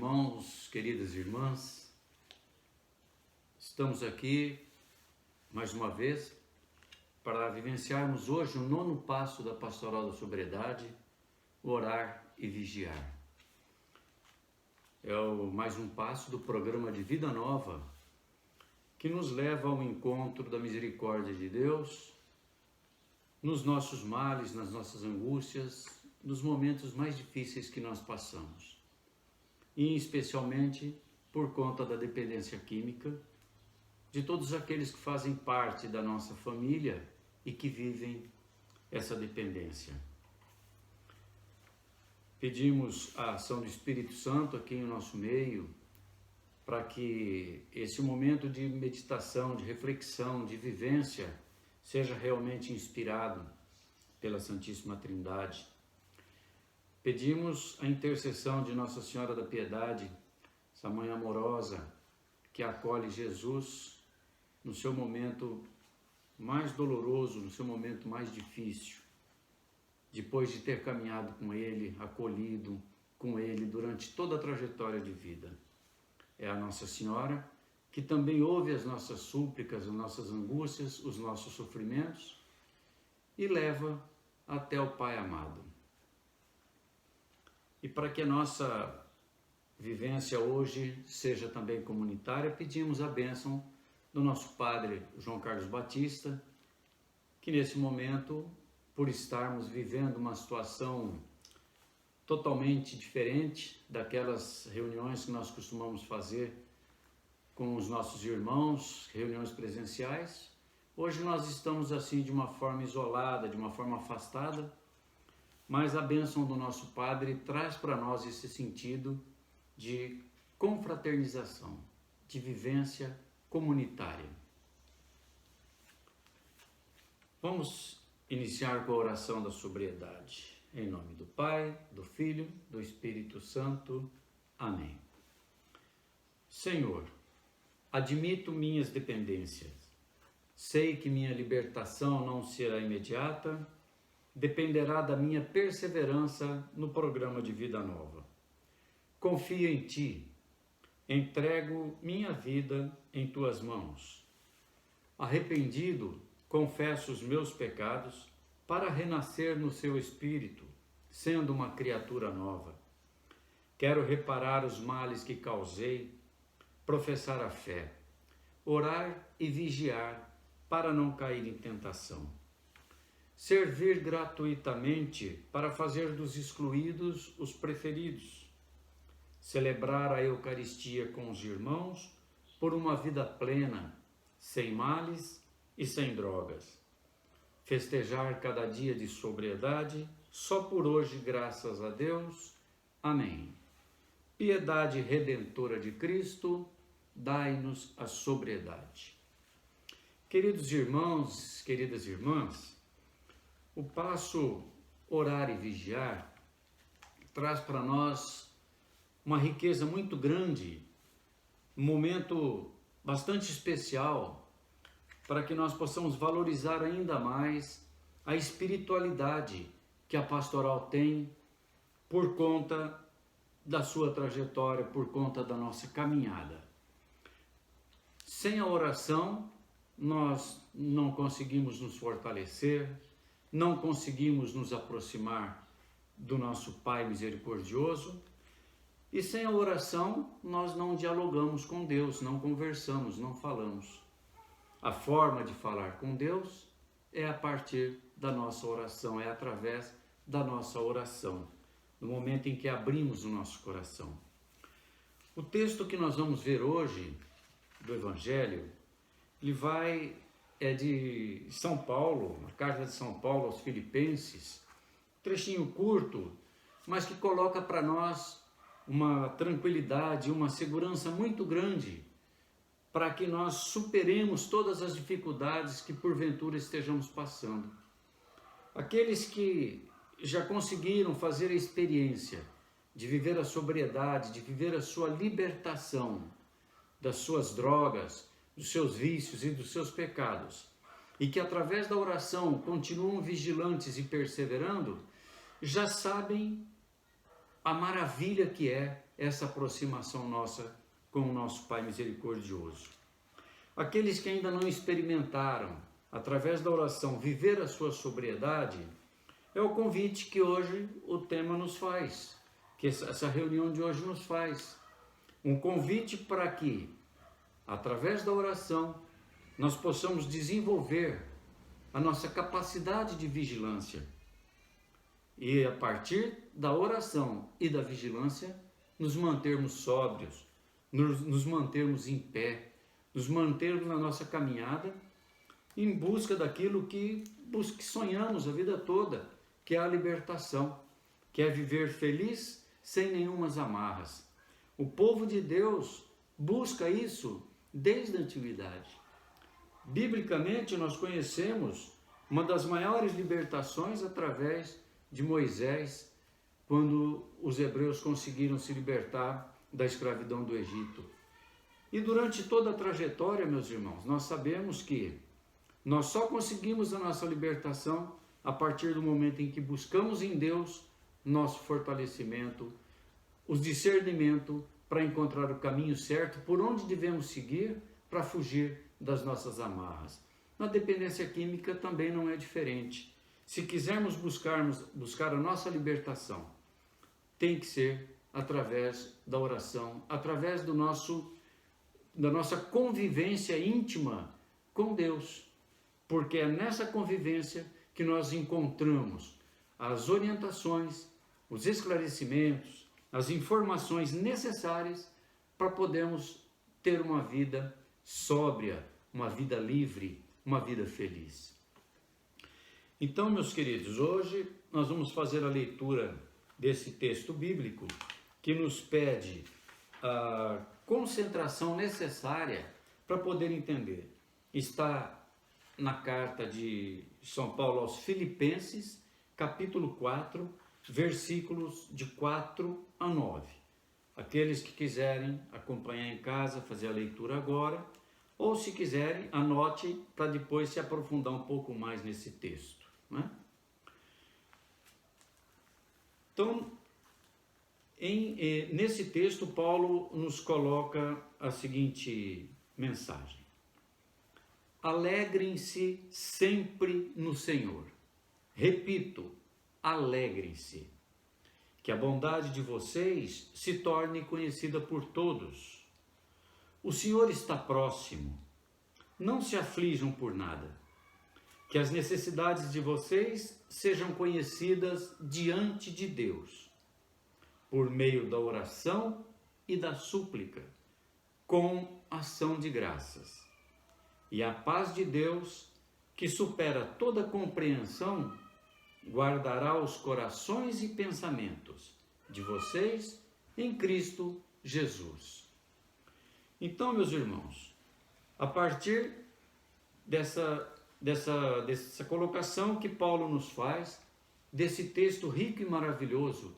irmãos, queridas irmãs, estamos aqui mais uma vez para vivenciarmos hoje o 9º passo da Pastoral da Sobriedade, orar e vigiar. É mais um passo do programa de Vida Nova que nos leva ao encontro da misericórdia de Deus nos nossos males, nas nossas angústias, nos momentos mais difíceis que nós passamos. E especialmente por conta da dependência química de todos aqueles que fazem parte da nossa família e que vivem essa dependência. Pedimos a ação do Espírito Santo aqui em nosso meio, para que esse momento de meditação, de reflexão, de vivência, seja realmente inspirado pela Santíssima Trindade. Pedimos a intercessão de Nossa Senhora da Piedade, essa mãe amorosa que acolhe Jesus no seu momento mais doloroso, no seu momento mais difícil, depois de ter caminhado com Ele, acolhido com Ele durante toda a trajetória de vida. É a Nossa Senhora que também ouve as nossas súplicas, as nossas angústias, os nossos sofrimentos e leva até o Pai amado. E para que a nossa vivência hoje seja também comunitária, pedimos a bênção do nosso Padre João Carlos Batista, que nesse momento, por estarmos vivendo uma situação totalmente diferente daquelas reuniões que nós costumamos fazer com os nossos irmãos, reuniões presenciais, hoje nós estamos assim de uma forma isolada, de uma forma afastada, mas a bênção do nosso Padre traz para nós esse sentido de confraternização, de vivência comunitária. Vamos iniciar com a oração da sobriedade. Em nome do Pai, do Filho, do Espírito Santo. Amém. Senhor, admito minhas dependências. Sei que minha libertação não será imediata, dependerá da minha perseverança no programa de Vida Nova. Confio em Ti, entrego minha vida em Tuas mãos. Arrependido, confesso os meus pecados para renascer no Seu Espírito, sendo uma criatura nova. Quero reparar os males que causei, professar a fé, orar e vigiar para não cair em tentação. Servir gratuitamente para fazer dos excluídos os preferidos. Celebrar a Eucaristia com os irmãos por uma vida plena, sem males e sem drogas. Festejar cada dia de sobriedade, só por hoje, graças a Deus. Amém. Piedade redentora de Cristo, dai-nos a sobriedade. Queridos irmãos, queridas irmãs, o passo orar e vigiar traz para nós uma riqueza muito grande, um momento bastante especial para que nós possamos valorizar ainda mais a espiritualidade que a pastoral tem por conta da sua trajetória, por conta da nossa caminhada. Sem a oração, nós não conseguimos nos fortalecer, não conseguimos nos aproximar do nosso Pai misericordioso, e sem a oração nós não dialogamos com Deus, não conversamos, não falamos. A forma de falar com Deus é a partir da nossa oração, é através da nossa oração, no momento em que abrimos o nosso coração. O texto que nós vamos ver hoje do Evangelho, é de São Paulo, a carta de São Paulo aos Filipenses, trechinho curto, mas que coloca para nós uma tranquilidade, uma segurança muito grande para que nós superemos todas as dificuldades que porventura estejamos passando. Aqueles que já conseguiram fazer a experiência de viver a sobriedade, de viver a sua libertação das suas drogas, dos seus vícios e dos seus pecados, e que através da oração continuam vigilantes e perseverando, já sabem a maravilha que é essa aproximação nossa com o nosso Pai misericordioso. Aqueles que ainda não experimentaram, através da oração, viver a sua sobriedade, é o convite que hoje o tema nos faz, que essa reunião de hoje nos faz. Um convite para que, através da oração, nós possamos desenvolver a nossa capacidade de vigilância. E a partir da oração e da vigilância, nos mantermos sóbrios, nos mantermos em pé, nos mantermos na nossa caminhada em busca daquilo que sonhamos a vida toda, que é a libertação, que é viver feliz sem nenhumas amarras. O povo de Deus busca isso desde a antiguidade. Biblicamente, nós conhecemos uma das maiores libertações através de Moisés, quando os hebreus conseguiram se libertar da escravidão do Egito. E durante toda a trajetória, meus irmãos, nós sabemos que nós só conseguimos a nossa libertação a partir do momento em que buscamos em Deus nosso fortalecimento, o discernimento para encontrar o caminho certo, por onde devemos seguir para fugir das nossas amarras. Na dependência química também não é diferente. Se quisermos buscar a nossa libertação, tem que ser através da oração, através da nossa convivência íntima com Deus, porque é nessa convivência que nós encontramos as orientações, os esclarecimentos, as informações necessárias para podermos ter uma vida sóbria, uma vida livre, uma vida feliz. Então, meus queridos, hoje nós vamos fazer a leitura desse texto bíblico que nos pede a concentração necessária para poder entender. Está na carta de São Paulo aos Filipenses, capítulo 4, versículos de 4 a 9. Aqueles que quiserem acompanhar em casa, fazer a leitura agora, ou se quiserem, anote para depois se aprofundar um pouco mais nesse texto, né? Então, nesse texto, Paulo nos coloca a seguinte mensagem: alegrem-se sempre no Senhor. Repito, alegrem-se. Que a bondade de vocês se torne conhecida por todos. O Senhor está próximo. Não se aflijam por nada. Que as necessidades de vocês sejam conhecidas diante de Deus, por meio da oração e da súplica, com ação de graças. E a paz de Deus, que supera toda compreensão, guardará os corações e pensamentos de vocês em Cristo Jesus. Então, meus irmãos, a partir dessa colocação que Paulo nos faz, desse texto rico e maravilhoso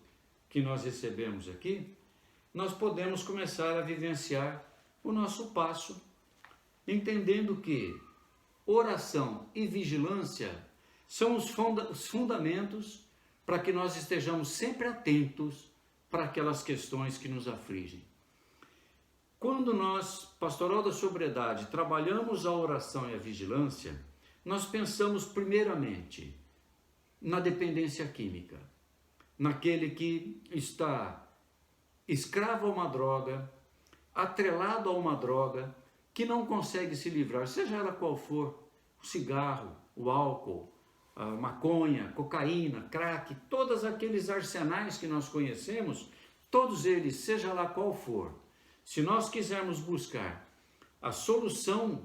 que nós recebemos aqui, nós podemos começar a vivenciar o nosso passo, entendendo que oração e vigilância são os fundamentos para que nós estejamos sempre atentos para aquelas questões que nos afligem. Quando nós, Pastoral da Sobriedade, trabalhamos a oração e a vigilância, nós pensamos primeiramente na dependência química, naquele que está escravo a uma droga, atrelado a uma droga, que não consegue se livrar, seja ela qual for, o cigarro, o álcool, a maconha, cocaína, crack, todos aqueles arsenais que nós conhecemos, todos eles, seja lá qual for, se nós quisermos buscar a solução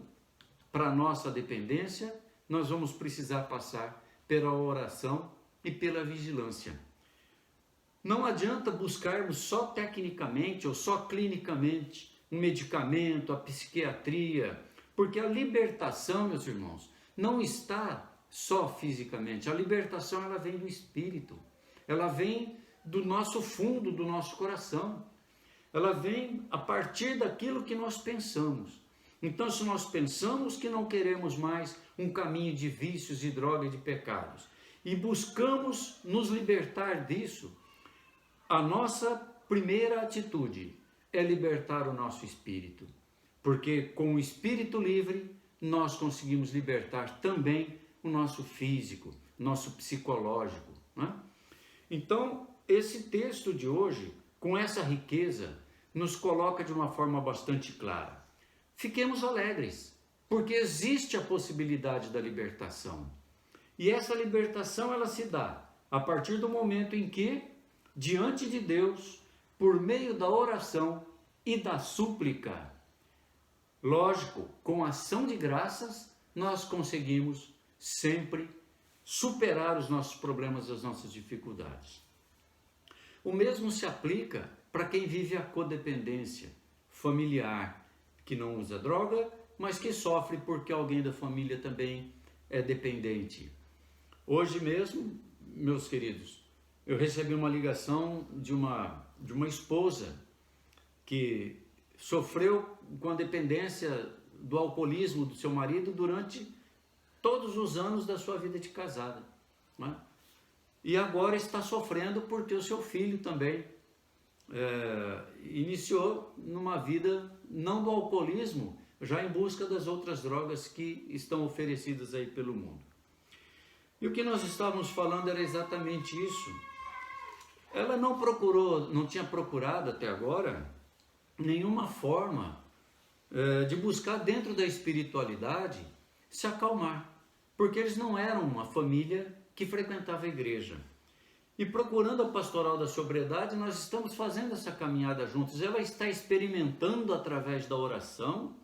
para a nossa dependência, nós vamos precisar passar pela oração e pela vigilância. Não adianta buscarmos só tecnicamente ou só clinicamente um medicamento, a psiquiatria, porque a libertação, meus irmãos, não está só fisicamente. A libertação, ela vem do espírito, ela vem do nosso fundo, do nosso coração, ela vem a partir daquilo que nós pensamos. Então, se nós pensamos que não queremos mais um caminho de vícios, de droga e de pecados, e buscamos nos libertar disso, a nossa primeira atitude é libertar o nosso espírito, porque com o espírito livre nós conseguimos libertar também o nosso físico, nosso psicológico, né? Então, esse texto de hoje, com essa riqueza, nos coloca de uma forma bastante clara. Fiquemos alegres, porque existe a possibilidade da libertação. E essa libertação ela se dá a partir do momento em que, diante de Deus, por meio da oração e da súplica, lógico, com ação de graças, nós conseguimos sempre superar os nossos problemas, as nossas dificuldades. O mesmo se aplica para quem vive a codependência familiar, que não usa droga, mas que sofre porque alguém da família também é dependente. Hoje mesmo, meus queridos, eu recebi uma ligação de uma esposa que sofreu com a dependência do alcoolismo do seu marido durante todos os anos da sua vida de casada, né? E agora está sofrendo porque o seu filho também iniciou numa vida não do alcoolismo, já em busca das outras drogas que estão oferecidas aí pelo mundo. E o que nós estávamos falando era exatamente isso. Ela não tinha procurado até agora nenhuma forma de buscar dentro da espiritualidade se acalmar, porque eles não eram uma família que frequentava a igreja. E procurando a pastoral da sobriedade, nós estamos fazendo essa caminhada juntos. Ela está experimentando através da oração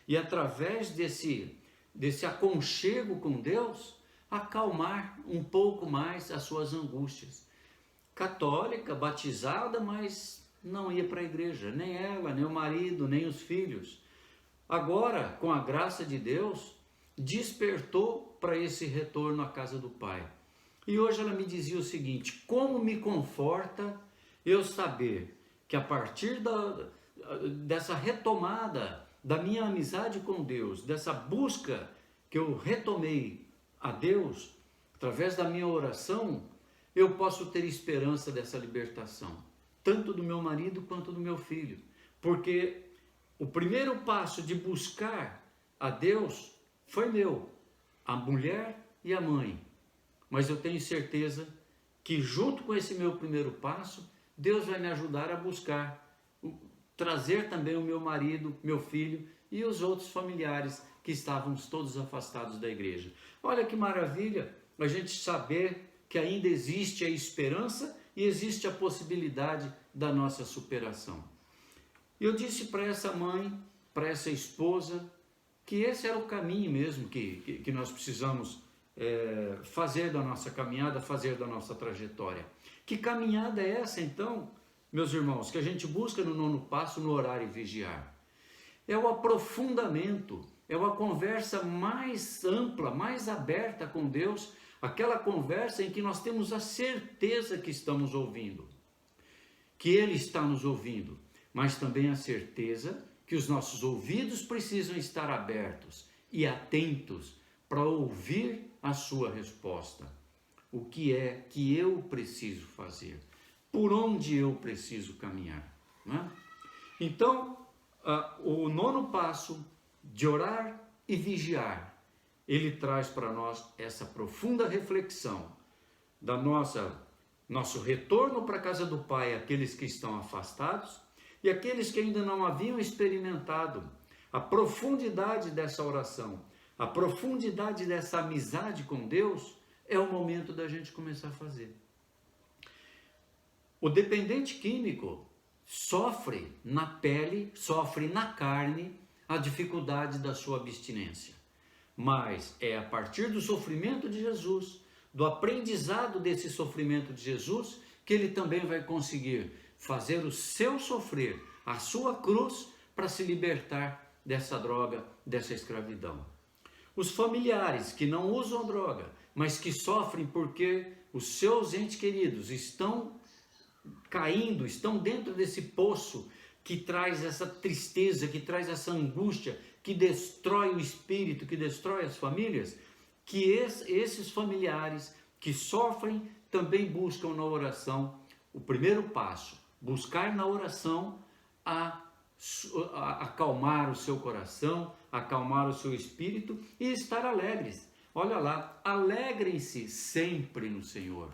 e através desse aconchego com Deus, acalmar um pouco mais as suas angústias. Católica, batizada, mas não ia para a igreja, nem ela, nem o marido, nem os filhos. Agora, com a graça de Deus, despertou para esse retorno à casa do Pai. E hoje ela me dizia o seguinte: como me conforta eu saber que a partir dessa retomada da minha amizade com Deus, dessa busca que eu retomei a Deus, através da minha oração, eu posso ter esperança dessa libertação, tanto do meu marido quanto do meu filho. Porque o primeiro passo de buscar a Deus foi meu, a mulher e a mãe. Mas eu tenho certeza que junto com esse meu primeiro passo, Deus vai me ajudar a buscar, trazer também o meu marido, meu filho e os outros familiares que estávamos todos afastados da igreja. Olha que maravilha a gente saber que ainda existe a esperança e existe a possibilidade da nossa superação. Eu disse para essa mãe, para essa esposa, que esse era o caminho mesmo que nós precisamos fazer da nossa caminhada, fazer da nossa trajetória. Que caminhada é essa então, meus irmãos, que a gente busca no 9º passo, no orar e vigiar? É o aprofundamento, é uma conversa mais ampla, mais aberta com Deus, aquela conversa em que nós temos a certeza que estamos ouvindo, que Ele está nos ouvindo, mas também a certeza que os nossos ouvidos precisam estar abertos e atentos para ouvir a sua resposta. O que é que eu preciso fazer? Por onde eu preciso caminhar? Né? Então, o 9º passo de orar e vigiar, ele traz para nós essa profunda reflexão da nosso retorno para a casa do Pai, aqueles que estão afastados e aqueles que ainda não haviam experimentado a profundidade dessa oração, a profundidade dessa amizade com Deus. É o momento da gente começar a fazer. O dependente químico sofre na pele, sofre na carne a dificuldade da sua abstinência. Mas é a partir do sofrimento de Jesus, do aprendizado desse sofrimento de Jesus, que ele também vai conseguir fazer o seu sofrer, a sua cruz, para se libertar dessa droga, dessa escravidão. Os familiares que não usam droga, mas que sofrem porque os seus entes queridos estão caindo, estão dentro desse poço que traz essa tristeza, que traz essa angústia, que destrói o espírito, que destrói as famílias, que esses familiares que sofrem também buscam na oração o primeiro passo, buscar na oração acalmar o seu coração, acalmar o seu espírito e estar alegres. Olha lá, alegrem-se sempre no Senhor.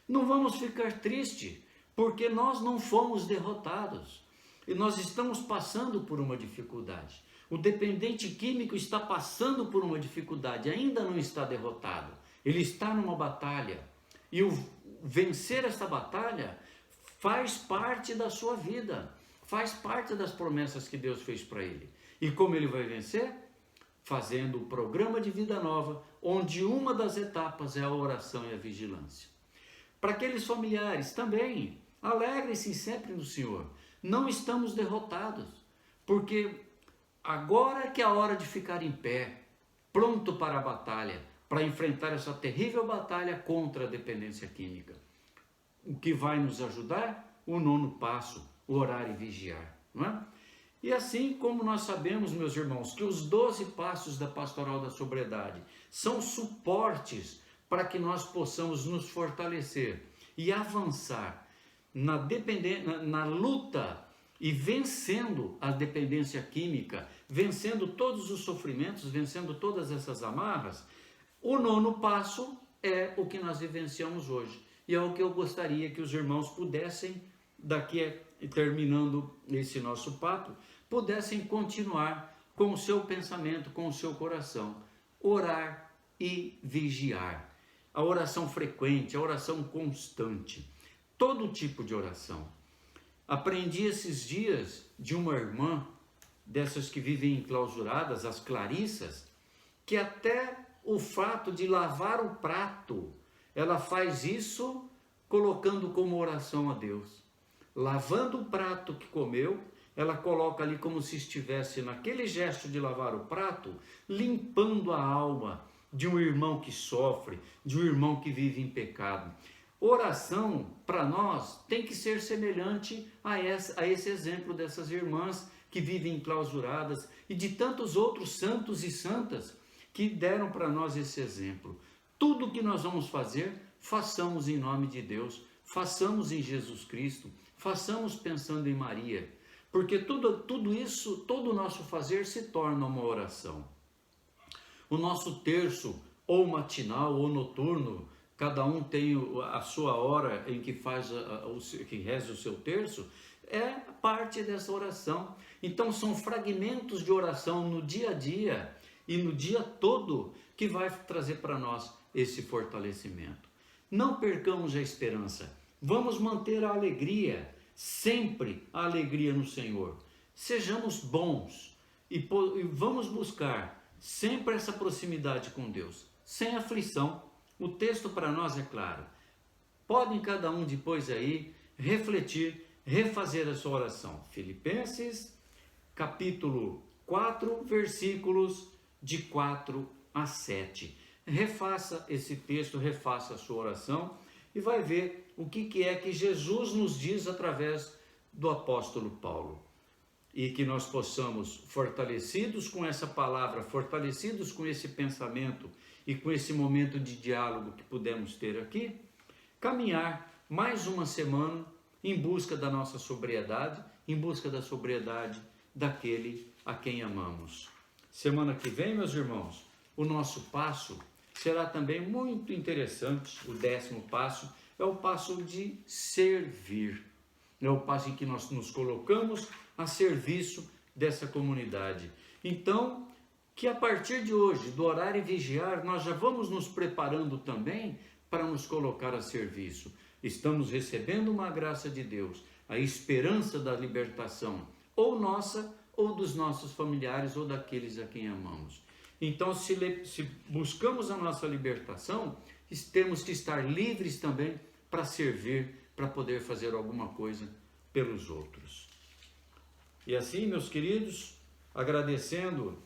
Não vamos ficar tristes, porque nós não fomos derrotados e nós estamos passando por uma dificuldade. O dependente químico está passando por uma dificuldade, ainda não está derrotado. Ele está numa batalha e vencer essa batalha faz parte da sua vida, faz parte das promessas que Deus fez para ele. E como ele vai vencer? Fazendo o programa de vida nova, onde uma das etapas é a oração e a vigilância. Para aqueles familiares também, alegrem-se sempre no Senhor. Não estamos derrotados, porque agora é que é a hora de ficar em pé, pronto para a batalha, para enfrentar essa terrível batalha contra a dependência química. O que vai nos ajudar? O 9º passo, orar e vigiar, não é? E assim como nós sabemos, meus irmãos, que os 12 passos da pastoral da sobriedade são suportes para que nós possamos nos fortalecer e avançar na luta e vencendo a dependência química, vencendo todos os sofrimentos, vencendo todas essas amarras, o 9º passo é o que nós vivenciamos hoje. E é o que eu gostaria que os irmãos pudessem, terminando esse nosso papo, pudessem continuar com o seu pensamento, com o seu coração. Orar e vigiar. A oração frequente, a oração constante. Todo tipo de oração. Aprendi esses dias de uma irmã, dessas que vivem enclausuradas, as Clarissas, que até o fato de lavar o prato, ela faz isso colocando como oração a Deus. Lavando o prato que comeu, ela coloca ali como se estivesse naquele gesto de lavar o prato, limpando a alma de um irmão que sofre, de um irmão que vive em pecado. Oração, para nós, tem que ser semelhante a esse exemplo dessas irmãs que vivem enclausuradas e de tantos outros santos e santas que deram para nós esse exemplo. Tudo que nós vamos fazer, façamos em nome de Deus, façamos em Jesus Cristo, façamos pensando em Maria, porque tudo isso, todo o nosso fazer se torna uma oração. O nosso terço, ou matinal ou noturno, cada um tem a sua hora em que que reza o seu terço, é parte dessa oração. Então são fragmentos de oração no dia a dia e no dia todo que vai trazer para nós esse fortalecimento. Não percamos a esperança, vamos manter a alegria, sempre a alegria no Senhor. Sejamos bons e vamos buscar sempre essa proximidade com Deus, sem aflição. O texto para nós é claro. Podem cada um depois aí refletir, refazer a sua oração. Filipenses, capítulo 4, versículos de 4 a 7. Refaça esse texto, refaça a sua oração e vai ver o que é que Jesus nos diz através do apóstolo Paulo. E que nós possamos, fortalecidos com essa palavra, fortalecidos com esse pensamento e com esse momento de diálogo que pudemos ter aqui, caminhar mais uma semana em busca da nossa sobriedade, em busca da sobriedade daquele a quem amamos. Semana que vem, meus irmãos, o nosso passo será também muito interessante. O 10º passo é o passo de servir. É o passo em que nós nos colocamos a serviço dessa comunidade. Então, que a partir de hoje, do orar e vigiar, nós já vamos nos preparando também para nos colocar a serviço. Estamos recebendo uma graça de Deus, a esperança da libertação, ou nossa, ou dos nossos familiares, ou daqueles a quem amamos. Então, se buscamos a nossa libertação, temos que estar livres também para servir, para poder fazer alguma coisa pelos outros. E assim, meus queridos, agradecendo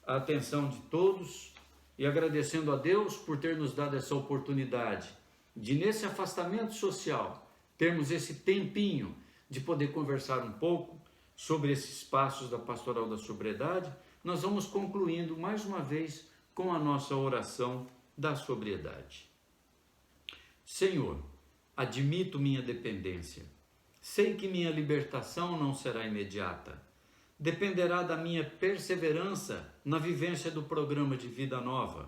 a atenção de todos e agradecendo a Deus por ter nos dado essa oportunidade de, nesse afastamento social, termos esse tempinho de poder conversar um pouco sobre esses passos da pastoral da sobriedade, nós vamos concluindo mais uma vez com a nossa oração da sobriedade. Senhor, Admito minha dependência. Sei que minha libertação não será imediata. Dependerá da minha perseverança na vivência do programa de vida nova.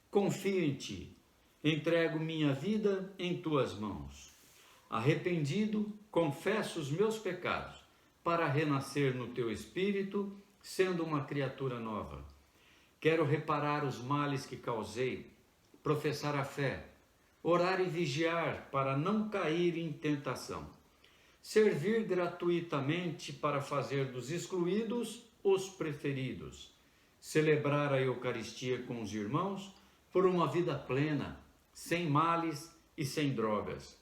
Confio em Ti. Entrego minha vida em Tuas mãos. Arrependido, confesso os meus pecados para renascer no Teu Espírito, sendo uma criatura nova. Quero reparar os males que causei, professar a fé, orar e vigiar para não cair em tentação. Servir gratuitamente para fazer dos excluídos os preferidos. Celebrar a Eucaristia com os irmãos por uma vida plena, sem males e sem drogas.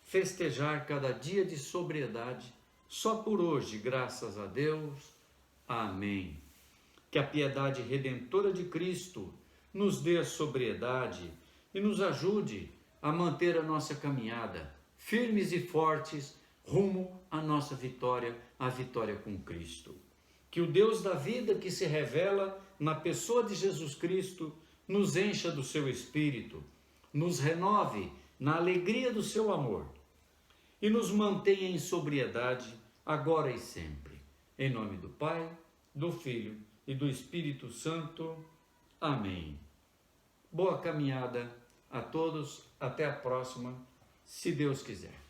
Festejar cada dia de sobriedade, só por hoje, graças a Deus. Amém. Que a piedade redentora de Cristo nos dê a sobriedade e nos ajude a manter a nossa caminhada firmes e fortes rumo à nossa vitória, a vitória com Cristo. Que o Deus da vida que se revela na pessoa de Jesus Cristo nos encha do seu Espírito, nos renove na alegria do seu amor e nos mantenha em sobriedade agora e sempre. Em nome do Pai, do Filho e do Espírito Santo. Amém. Boa caminhada a todos, até a próxima, se Deus quiser.